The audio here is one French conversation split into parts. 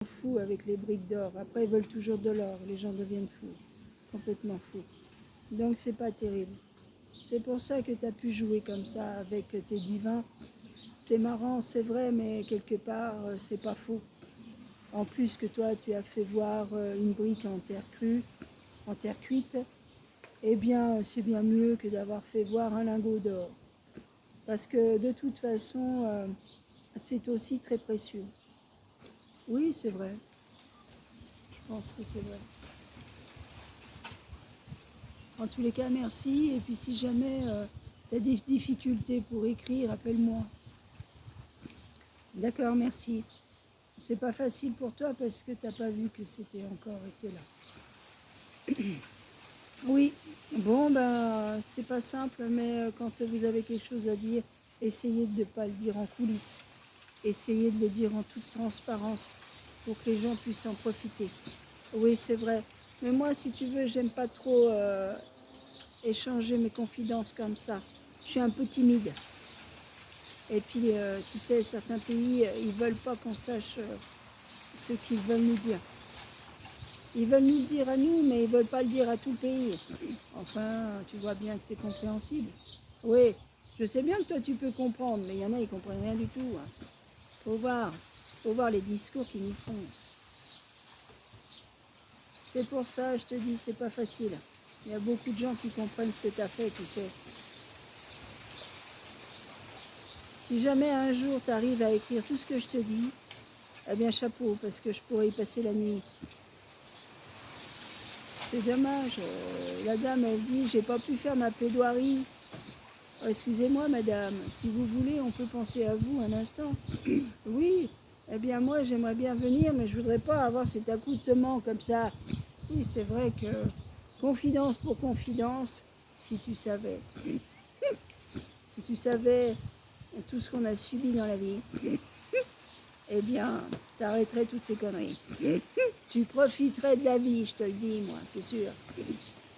fous avec les briques d'or. Après, ils veulent toujours de l'or. Les gens deviennent fous, complètement fous. Donc, c'est pas terrible. C'est pour ça que tu as pu jouer comme ça avec tes divins. C'est marrant, c'est vrai, mais quelque part, c'est pas faux. En plus que toi, tu as fait voir une brique en terre crue, en terre cuite, eh bien, c'est bien mieux que d'avoir fait voir un lingot d'or. Parce que de toute façon, c'est aussi très précieux. Oui, c'est vrai. Je pense que c'est vrai. En tous les cas, merci. Et puis si jamais tu as des difficultés pour écrire, appelle-moi. D'accord, merci. C'est pas facile pour toi parce que tu n'as pas vu que c'était encore été là. Oui, bon, ben, c'est pas simple, mais quand vous avez quelque chose à dire, essayez de ne pas le dire en coulisses. Essayez de le dire en toute transparence pour que les gens puissent en profiter. Oui, c'est vrai. Mais moi, si tu veux, j'aime pas trop échanger mes confidences comme ça. Je suis un peu timide. Et puis, tu sais, certains pays, ils veulent pas qu'on sache ce qu'ils veulent nous dire. Ils veulent nous le dire à nous, mais ils veulent pas le dire à tout le pays. Enfin, tu vois bien que c'est compréhensible. Oui, je sais bien que toi, tu peux comprendre, mais il y en a, ils comprennent rien du tout. Faut voir les discours qu'ils nous font. C'est pour ça, je te dis, c'est pas facile. Il y a beaucoup de gens qui comprennent ce que tu as fait, tu sais. Si jamais un jour tu arrives à écrire tout ce que je te dis, eh bien chapeau, parce que je pourrais y passer la nuit. C'est dommage. La dame, elle dit, j'ai pas pu faire ma plaidoirie. Oh, excusez-moi, madame, si vous voulez, on peut penser à vous un instant. Oui, eh bien moi, j'aimerais bien venir, mais je voudrais pas avoir cet accoutrement comme ça. Oui, c'est vrai que, confidence pour confidence, si tu savais tout ce qu'on a subi dans la vie, eh bien, t'arrêterais toutes ces conneries. Tu profiterais de la vie, je te le dis, moi, c'est sûr.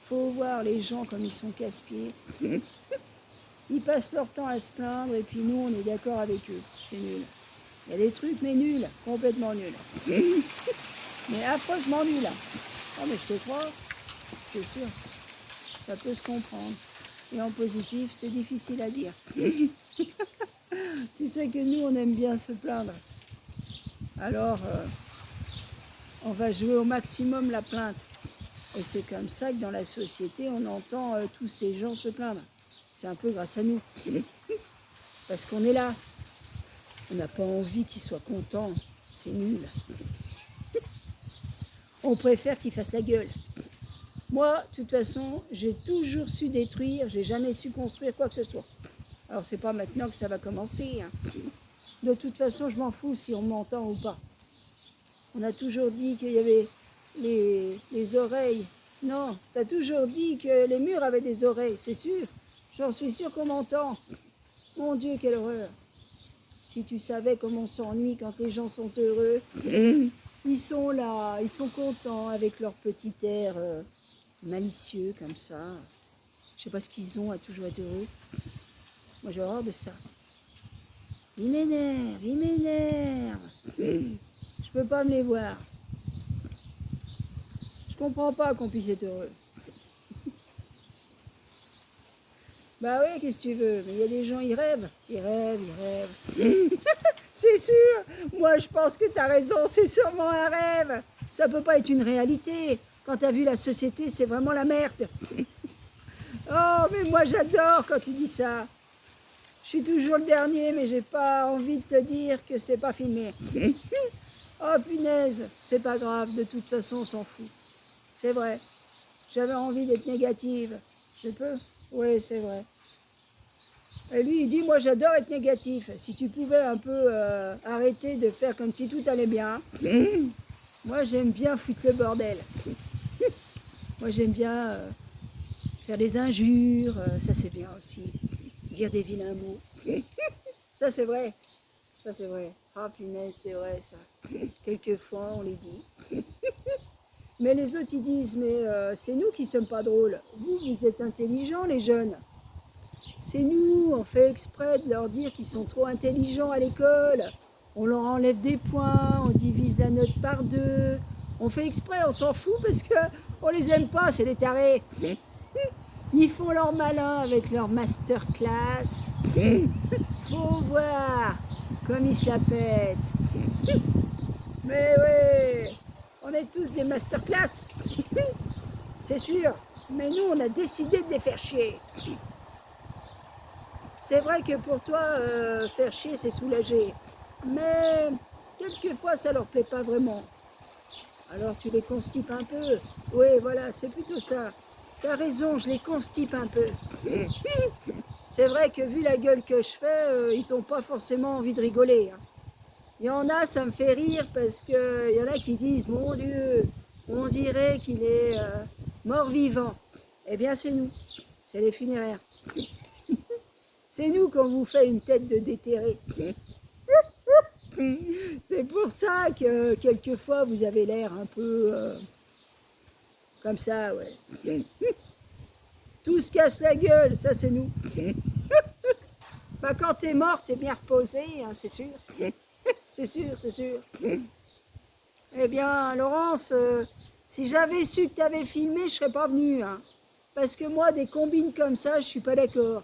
Faut voir les gens comme ils sont casse-pieds. Ils passent leur temps à se plaindre et puis nous, on est d'accord avec eux. C'est nul. Il y a des trucs, mais nuls, complètement nuls. Mais affreusement nuls. Ah, mais je te crois, c'est sûr. Ça peut se comprendre. Et en positif, c'est difficile à dire. Tu sais que nous, on aime bien se plaindre. Alors, on va jouer au maximum la plainte. Et c'est comme ça que dans la société, on entend tous ces gens se plaindre. C'est un peu grâce à nous. Parce qu'on est là. On n'a pas envie qu'ils soient contents. C'est nul. On préfère qu'ils fassent la gueule. Moi, de toute façon, j'ai toujours su détruire, j'ai jamais su construire quoi que ce soit. Alors, c'est pas maintenant que ça va commencer. De toute façon, je m'en fous si on m'entend ou pas. On a toujours dit qu'il y avait les oreilles. Non, tu as toujours dit que les murs avaient des oreilles, c'est sûr. J'en suis sûre qu'on m'entend. Mon Dieu, quelle horreur. Si tu savais comment on s'ennuie quand les gens sont heureux. Ils sont là, ils sont contents avec leur petit air malicieux comme ça. Je sais pas ce qu'ils ont à toujours être heureux. Moi, j'ai horreur de ça. Ils m'énervent, ils m'énervent. Je peux pas me les voir. Je comprends pas qu'on puisse être heureux. Bah oui, qu'est-ce que tu veux? Mais il y a des gens, ils rêvent. Ils rêvent, ils rêvent. C'est sûr. Moi, je pense que tu as raison. C'est sûrement un rêve. Ça peut pas être une réalité. Quand tu as vu la société, c'est vraiment la merde. Oh, mais moi, j'adore quand tu dis ça. Je suis toujours le dernier, mais j'ai pas envie de te dire que c'est pas filmé. Oh, punaise, c'est pas grave. De toute façon, on s'en fout. C'est vrai. J'avais envie d'être négative. Je peux? Oui, c'est vrai. Et lui, il dit, moi j'adore être négatif. Si tu pouvais un peu arrêter de faire comme si tout allait bien. Moi, j'aime bien foutre le bordel. Moi, j'aime bien faire des injures. Ça, c'est bien aussi. Dire des vilains mots. Ça, c'est vrai. Ça, c'est vrai. Ah, punaise, c'est vrai, ça. Quelquefois, on les dit. Mais les autres, ils disent, mais c'est nous qui sommes pas drôles. Vous êtes intelligents, les jeunes. C'est nous, on fait exprès de leur dire qu'ils sont trop intelligents à l'école. On leur enlève des points, on divise la note par deux. On fait exprès, on s'en fout parce que on les aime pas, c'est des tarés. Ils font leur malin avec leur masterclass. Faut voir comme ils se la pètent. Mais oui, on est tous des masterclass. C'est sûr. Mais nous, on a décidé de les faire chier. C'est vrai que pour toi, faire chier, c'est soulager. Mais quelquefois, ça leur plaît pas vraiment. Alors tu les constipes un peu. Oui, voilà, c'est plutôt ça. T'as raison, je les constipe un peu. C'est vrai que vu la gueule que je fais, ils n'ont pas forcément envie de rigoler. Hein. Il y en a, ça me fait rire parce qu'il y en a qui disent, mon Dieu, on dirait qu'il est mort-vivant. Eh bien, c'est nous. C'est les funéraires. C'est nous qu'on vous fait une tête de déterré. C'est pour ça que quelquefois vous avez l'air un peu comme ça, ouais. Tout se casse la gueule, ça c'est nous. Bah, quand t'es mort, t'es bien reposé, hein, c'est sûr. C'est sûr, c'est sûr. Eh bien, Laurence, si j'avais su que t'avais filmé, je serais pas venue. Hein. Parce que moi, des combines comme ça, je suis pas d'accord.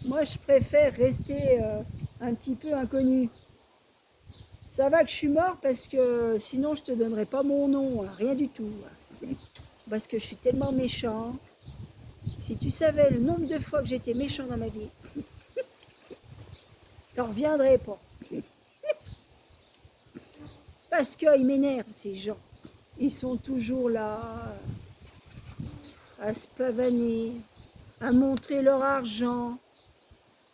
Moi, je préfère rester un petit peu inconnu. Ça va que je suis mort parce que sinon je te donnerais pas mon nom, hein, rien du tout. Parce que je suis tellement méchant. Si tu savais le nombre de fois que j'étais méchant dans ma vie, t'en reviendrais pas. Parce qu'ils m'énervent ces gens. Ils sont toujours là à se pavaner, à montrer leur argent.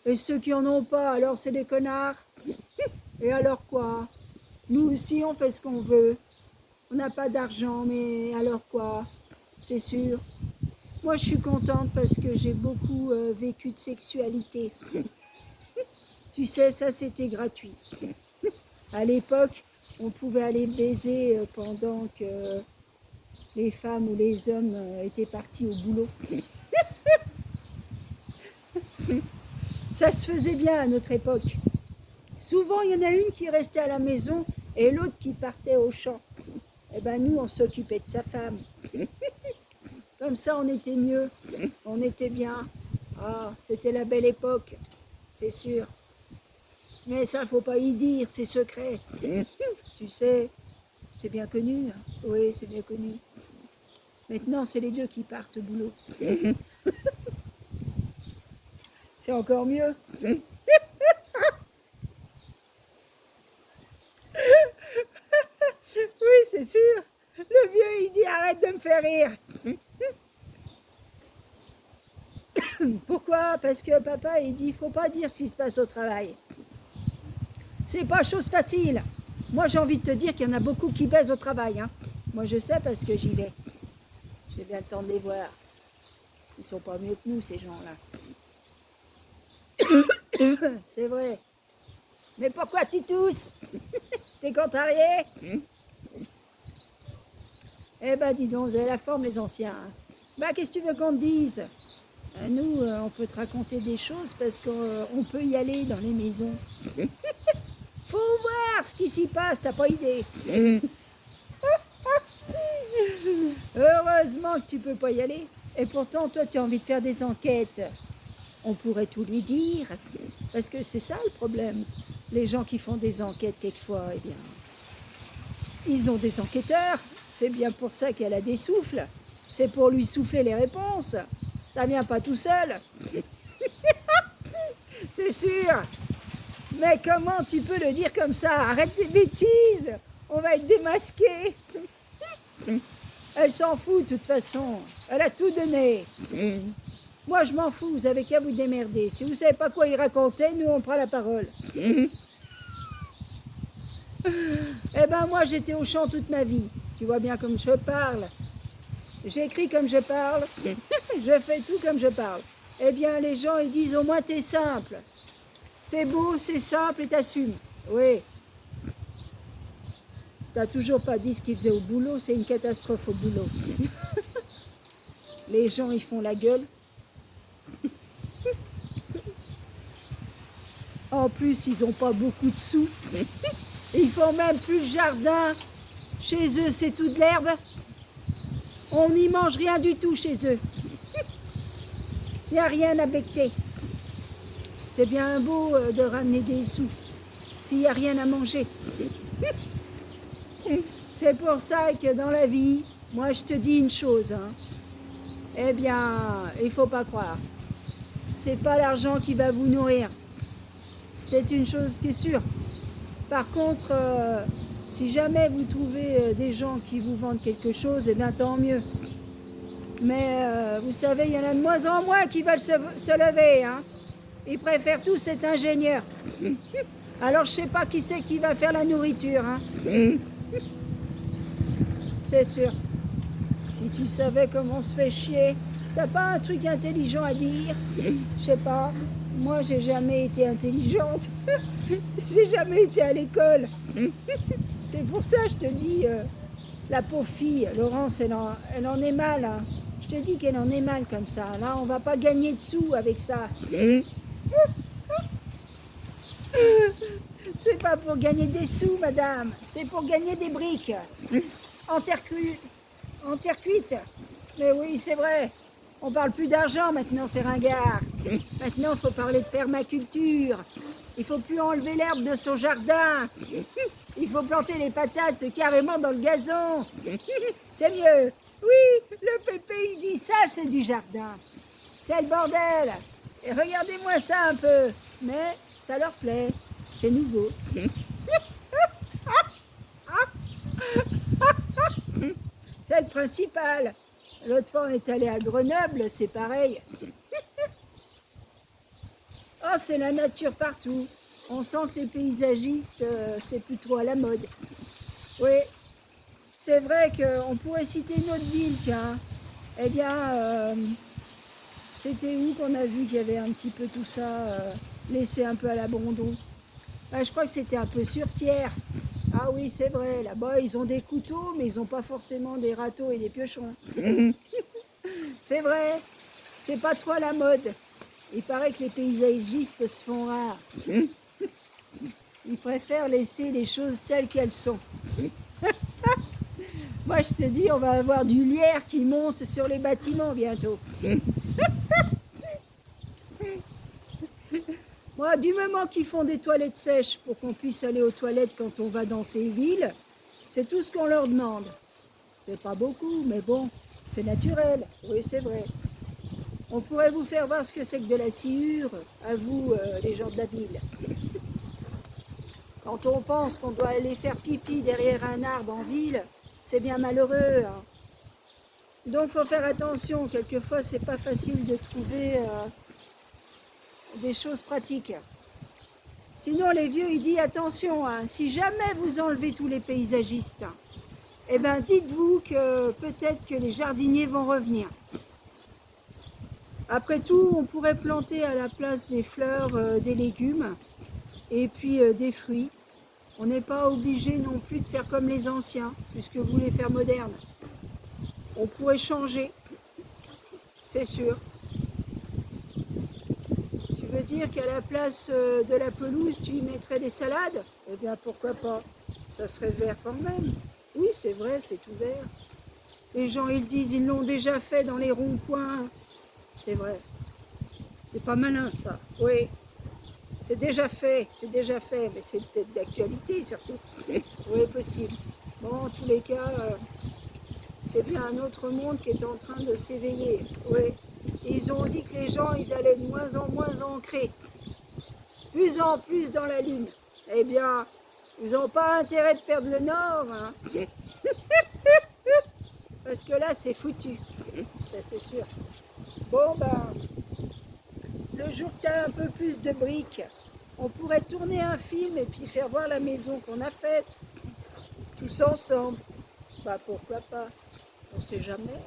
Et ceux qui en ont pas, alors c'est des connards. Et alors quoi? Nous aussi, on fait ce qu'on veut. On n'a pas d'argent, mais alors quoi? C'est sûr. Moi, je suis contente parce que j'ai beaucoup vécu de sexualité. Tu sais, ça, c'était gratuit. À l'époque, on pouvait aller baiser pendant que les femmes ou les hommes étaient partis au boulot. Ça se faisait bien à notre époque. Souvent, il y en a une qui restait à la maison et l'autre qui partait au champ. Eh ben nous, on s'occupait de sa femme. Comme ça, on était mieux, on était bien. Ah, c'était la belle époque, c'est sûr. Mais ça, faut pas y dire, c'est secret. Tu sais, c'est bien connu. Hein. Oui, c'est bien connu. Maintenant, c'est les deux qui partent au boulot. C'est encore mieux. Oui, c'est sûr. Le vieux, il dit arrête de me faire rire. Pourquoi? Parce que papa, il dit faut pas dire ce qui se passe au travail. C'est pas chose facile. Moi, j'ai envie de te dire qu'il y en a beaucoup qui baisent au travail. Hein. Moi, je sais parce que j'y vais. J'ai bien le temps de les voir. Ils sont pas mieux que nous, ces gens-là. C'est vrai. Mais pourquoi tu tousses? T'es contrarié? Eh ben, dis donc, vous avez la forme, les anciens. Hein. Bah, qu'est-ce que tu veux qu'on te dise? Nous, on peut te raconter des choses parce qu'on peut y aller dans les maisons. Faut voir ce qui s'y passe, t'as pas idée. Heureusement que tu peux pas y aller. Et pourtant, toi, tu as envie de faire des enquêtes. On pourrait tout lui dire. Parce que c'est ça le problème. Les gens qui font des enquêtes, quelquefois, eh bien, ils ont des enquêteurs. C'est bien pour ça qu'elle a des souffles. C'est pour lui souffler les réponses. Ça vient pas tout seul. C'est sûr. Mais comment tu peux le dire comme ça? Arrête tes bêtises. On va être démasqués. Elle s'en fout de toute façon. Elle a tout donné. Moi, je m'en fous. Vous avez qu'à vous démerder. Si vous savez pas quoi y raconter, nous, on prend la parole. Eh ben, moi, j'étais au champ toute ma vie. Tu vois bien comme je parle. J'écris comme je parle. Je fais tout comme je parle. Eh bien, les gens, ils disent au moins t'es simple. C'est beau, c'est simple et t'assumes. Oui. T'as toujours pas dit ce qu'ils faisaient au boulot, c'est une catastrophe au boulot. Les gens, ils font la gueule. En plus, ils n'ont pas beaucoup de sous. Ils font même plus de jardin. Chez eux, c'est toute l'herbe. On n'y mange rien du tout chez eux. Il n'y a rien à becter. C'est bien beau de ramener des sous s'il n'y a rien à manger. C'est pour ça que dans la vie, moi je te dis une chose, hein. Eh bien, il ne faut pas croire. C'est pas l'argent qui va vous nourrir. C'est une chose qui est sûre. Par contre, si jamais vous trouvez des gens qui vous vendent quelque chose, eh bien tant mieux. Mais vous savez, il y en a de moins en moins qui veulent se lever, hein. Ils préfèrent tous être ingénieurs. Alors je sais pas qui c'est qui va faire la nourriture, hein. C'est sûr. Si tu savais comment on se fait chier, t'as pas un truc intelligent à dire? Je sais pas. Moi, j'ai jamais été intelligente. J'ai jamais été à l'école. C'est pour ça, je te dis, la pauvre fille, Laurence, elle en est mal, hein. Je te dis qu'elle en est mal comme ça. Là, on va pas gagner de sous avec ça. C'est pas pour gagner des sous, madame. C'est pour gagner des briques. En terre cuite. Mais oui, c'est vrai. On parle plus d'argent maintenant, c'est ringard. Maintenant, il faut parler de permaculture. Il faut plus enlever l'herbe de son jardin. Il faut planter les patates carrément dans le gazon. C'est mieux. Oui, le pépé, il dit ça, c'est du jardin. C'est le bordel. Et regardez-moi ça un peu. Mais ça leur plaît. C'est nouveau. C'est le principal. L'autre fois, on est allé à Grenoble, c'est pareil. Oh, c'est la nature partout. On sent que les paysagistes, c'est plus trop à la mode. Oui, c'est vrai qu'on pourrait citer une autre ville, tiens. Eh bien, c'était où qu'on a vu qu'il y avait un petit peu tout ça laissé un peu à l'abandon? Je crois que c'était un peu sur Thiers. Ah oui, c'est vrai, là-bas, ils ont des couteaux, mais ils n'ont pas forcément des râteaux et des piochons. C'est vrai, c'est pas trop à la mode. Il paraît que les paysagistes se font rares. Ils préfèrent laisser les choses telles qu'elles sont. Moi, je te dis, on va avoir du lierre qui monte sur les bâtiments bientôt. Moi, du moment qu'ils font des toilettes sèches pour qu'on puisse aller aux toilettes quand on va dans ces villes, c'est tout ce qu'on leur demande. C'est pas beaucoup, mais bon, c'est naturel. Oui, c'est vrai. On pourrait vous faire voir ce que c'est que de la sciure, à vous, les gens de la ville. Quand on pense qu'on doit aller faire pipi derrière un arbre en ville, c'est bien malheureux, hein. Donc, il faut faire attention. Quelquefois, c'est pas facile de trouver des choses pratiques. Sinon, les vieux, ils disent attention, hein, si jamais vous enlevez tous les paysagistes, eh bien, dites-vous que peut-être que les jardiniers vont revenir. Après tout, on pourrait planter à la place des fleurs des légumes et puis des fruits. On n'est pas obligé non plus de faire comme les anciens, puisque vous voulez faire moderne. On pourrait changer, c'est sûr. Tu veux dire qu'à la place de la pelouse, tu y mettrais des salades? Eh bien, pourquoi pas? Ça serait vert quand même. Oui, c'est vrai, c'est tout vert. Les gens, ils disent, ils l'ont déjà fait dans les ronds-points. C'est vrai. C'est pas malin, ça. Oui. C'est déjà fait, mais c'est peut-être d'actualité surtout. Oui, possible. Bon, en tous les cas, c'est bien un autre monde qui est en train de s'éveiller. Oui. Ils ont dit que les gens, ils allaient de moins en moins ancrés. Plus en plus dans la Lune. Eh bien, ils n'ont pas intérêt de perdre le Nord, hein. Parce que là, c'est foutu. Ça, c'est sûr. Bon, ben, le jour que tu as un peu plus de briques, on pourrait tourner un film et puis faire voir la maison qu'on a faite. Tous ensemble. Bah, pourquoi pas? On ne sait jamais.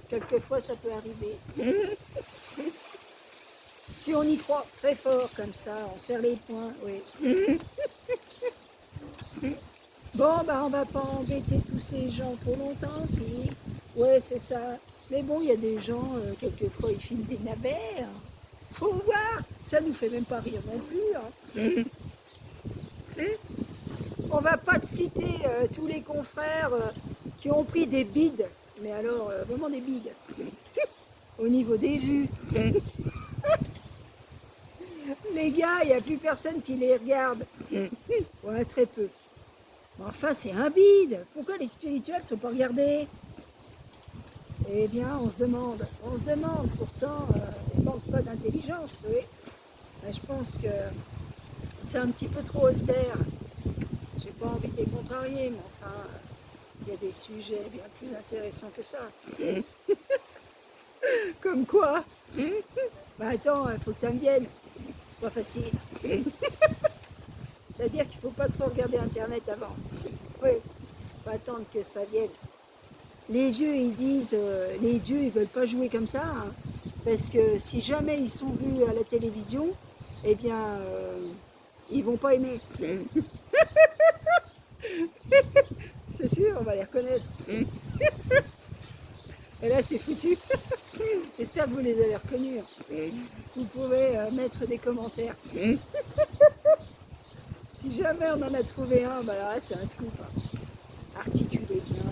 Quelquefois, ça peut arriver. Si on y croit très fort comme ça, on serre les poings, oui. Bon, bah, on va pas embêter tous ces gens trop longtemps, si. Ouais, c'est ça. Mais bon, il y a des gens, quelquefois, ils filment des navets. Faut voir. Ça nous fait même pas rire non plus, hein. On va pas te citer tous les confrères qui ont pris des bides, mais alors vraiment des bides, au niveau des vues. Les gars, il n'y a plus personne qui les regarde. Ouais, très peu. Mais enfin, c'est un bide. Pourquoi les spirituels ne sont pas regardés? Eh bien, on se demande. Pourtant, il ne manque pas d'intelligence, oui. Mais je pense que c'est un petit peu trop austère. J'ai pas envie de les contrarier, mais enfin, il y a des sujets bien plus intéressants que ça. Comme quoi? Bah attends, il faut que ça me vienne. C'est pas facile. C'est-à-dire qu'il ne faut pas trop regarder Internet avant. Oui, faut attendre que ça vienne. Les vieux, ils disent, les dieux, ils ne veulent pas jouer comme ça, hein, parce que si jamais ils sont vus à la télévision, eh bien, ils ne vont pas aimer. C'est sûr, on va les reconnaître. Et là, c'est foutu. J'espère que vous les avez reconnus. Vous pouvez mettre des commentaires. Si jamais on en a trouvé un, bah là, c'est un scoop. Hein. Articulez bien,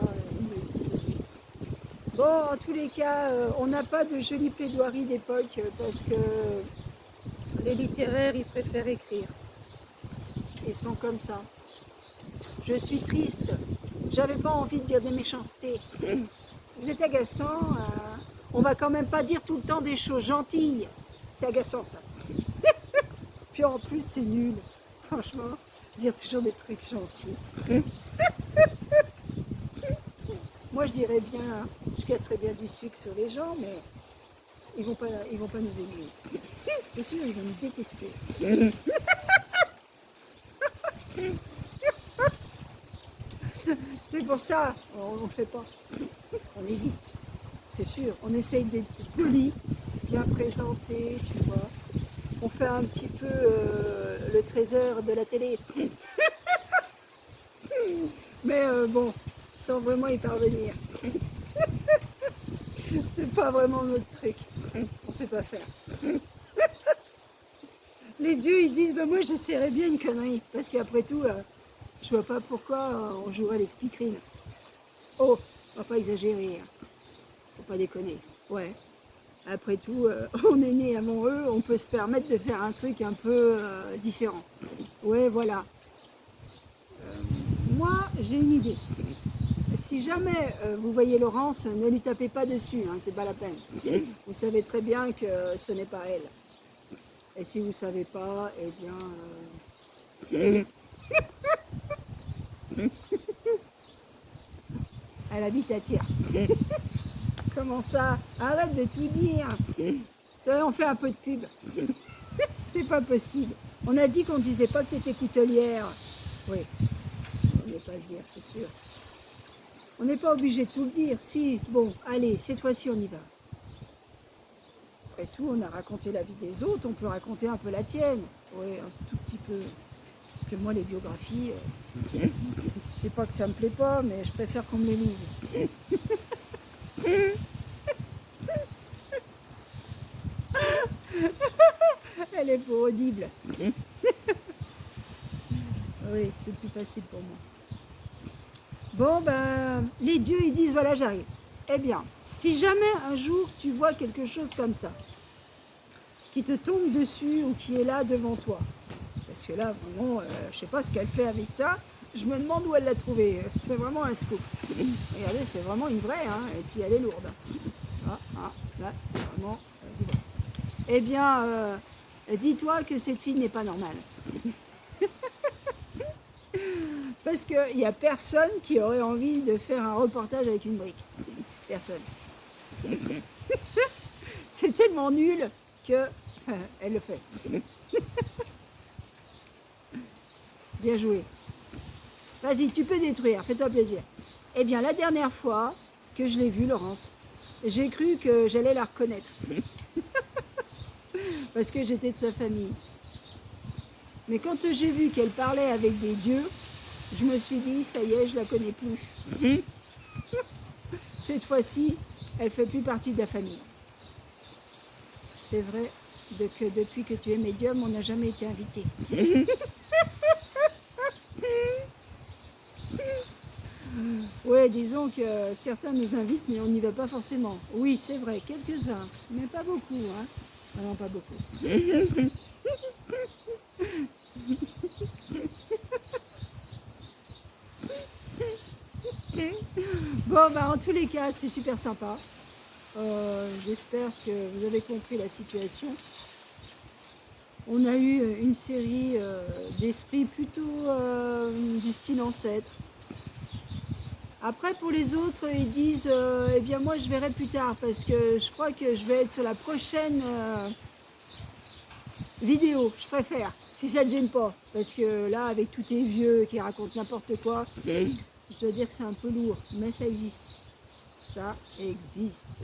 Bon, en tous les cas, on n'a pas de jolies plaidoiries d'époque parce que les littéraires, ils préfèrent écrire. Ils sont comme ça. Je suis triste. J'avais pas envie de dire des méchancetés. Vous êtes agaçant. On va quand même pas dire tout le temps des choses gentilles. C'est agaçant, ça. Puis en plus, c'est nul. Franchement, dire toujours des trucs gentils. Moi, je dirais bien, je casserais bien du sucre sur les gens, mais ils vont pas nous aimer. C'est sûr, ils vont nous détester. C'est pour ça, on ne fait pas. On évite. C'est sûr, on essaye d'être poli, bien présenté, tu vois. On fait un petit peu le trésor de la télé. Mais bon, sans vraiment y parvenir. C'est pas vraiment notre truc. On sait pas faire. Les dieux, ils disent, bah, moi j'essaierais bien une connerie. Parce qu'après tout, je vois pas pourquoi on jouerait les speakerines. Oh, on va pas exagérer. Hein. Faut pas déconner. Ouais. Après tout, on est né avant eux, on peut se permettre de faire un truc un peu différent. Ouais, voilà. Moi, j'ai une idée. Si jamais vous voyez Laurence, ne lui tapez pas dessus, hein, c'est pas la peine. Vous savez très bien que ce n'est pas elle. Et si vous ne savez pas, eh bien... elle habite à Tyr. Comment ça? Arrête de tout dire. Ça, on fait un peu de pub. C'est pas possible. On a dit qu'on ne disait pas que tu étais coutelière. Oui, on n'est pas le dire, c'est sûr. On n'est pas obligé de tout le dire. Si, bon, allez, cette fois-ci, on y va. Après tout, on a raconté la vie des autres, on peut raconter un peu la tienne. Oui, un tout petit peu. Parce que moi, les biographies, c'est pas que ça me plaît pas, mais je préfère qu'on me les lise. Elle est pas audible. Oui, c'est plus facile pour moi. Bon, ben, les dieux, ils disent, voilà, j'arrive. Eh bien, si jamais un jour tu vois quelque chose comme ça, qui te tombe dessus ou qui est là devant toi, parce que là, vraiment, je sais pas ce qu'elle fait avec ça, je me demande où elle l'a trouvé. C'est vraiment un scoop. Regardez, c'est vraiment une vraie, hein, et puis elle est lourde. Ah, ah, là, c'est vraiment du vrai. Eh bien, dis-toi que cette fille n'est pas normale. Parce qu'il n'y a personne qui aurait envie de faire un reportage avec une brique. Personne. C'est tellement nul que elle le fait. Bien joué. Vas-y, tu peux détruire, fais-toi plaisir. Eh bien, la dernière fois que je l'ai vue, Laurence, j'ai cru que j'allais la reconnaître. Parce que j'étais de sa famille. Mais quand j'ai vu qu'elle parlait avec des dieux, je me suis dit, ça y est, je la connais plus. Cette fois-ci, elle fait plus partie de la famille. C'est vrai que depuis que tu es médium, on n'a jamais été invité. Ouais, disons que certains nous invitent, mais on n'y va pas forcément. Oui, c'est vrai, quelques-uns, mais pas beaucoup, hein. Ah non, pas beaucoup. Bon, bah, en tous les cas, c'est super sympa. J'espère que vous avez compris la situation. On a eu une série d'esprits plutôt du style ancêtre. Après, pour les autres, ils disent eh bien, moi, je verrai plus tard parce que je crois que je vais être sur la prochaine vidéo. Je préfère, si ça ne te gêne pas. Parce que là, avec tous tes vieux qui racontent n'importe quoi, je dois dire que c'est un peu lourd, mais ça existe. Ça existe.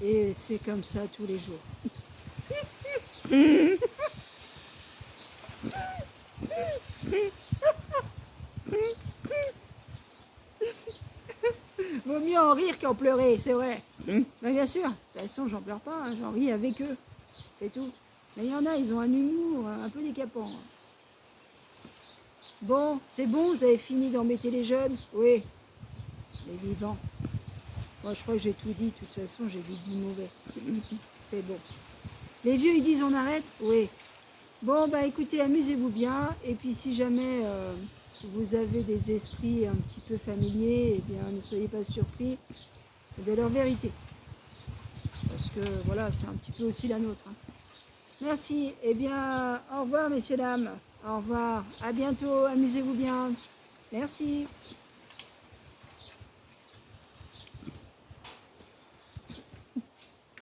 Et c'est comme ça tous les jours. Vaut mieux en rire qu'en pleurer, c'est vrai. Mais bien sûr, de toute façon, j'en pleure pas, hein, j'en ris avec eux. C'est tout. Mais il y en a, ils ont un humour un peu décapant. Bon, c'est bon, vous avez fini d'embêter les jeunes? Oui, les vivants. Moi, je crois que j'ai tout dit. De toute façon, j'ai dit du mauvais. C'est bon. Les vieux, ils disent on arrête? Oui. Bon, bah écoutez, amusez-vous bien. Et puis, si jamais vous avez des esprits un petit peu familiers, eh bien, ne soyez pas surpris de leur vérité. Parce que, voilà, c'est un petit peu aussi la nôtre. Hein. Merci. Eh bien, au revoir, messieurs, dames. Au revoir. À bientôt. Amusez-vous bien. Merci.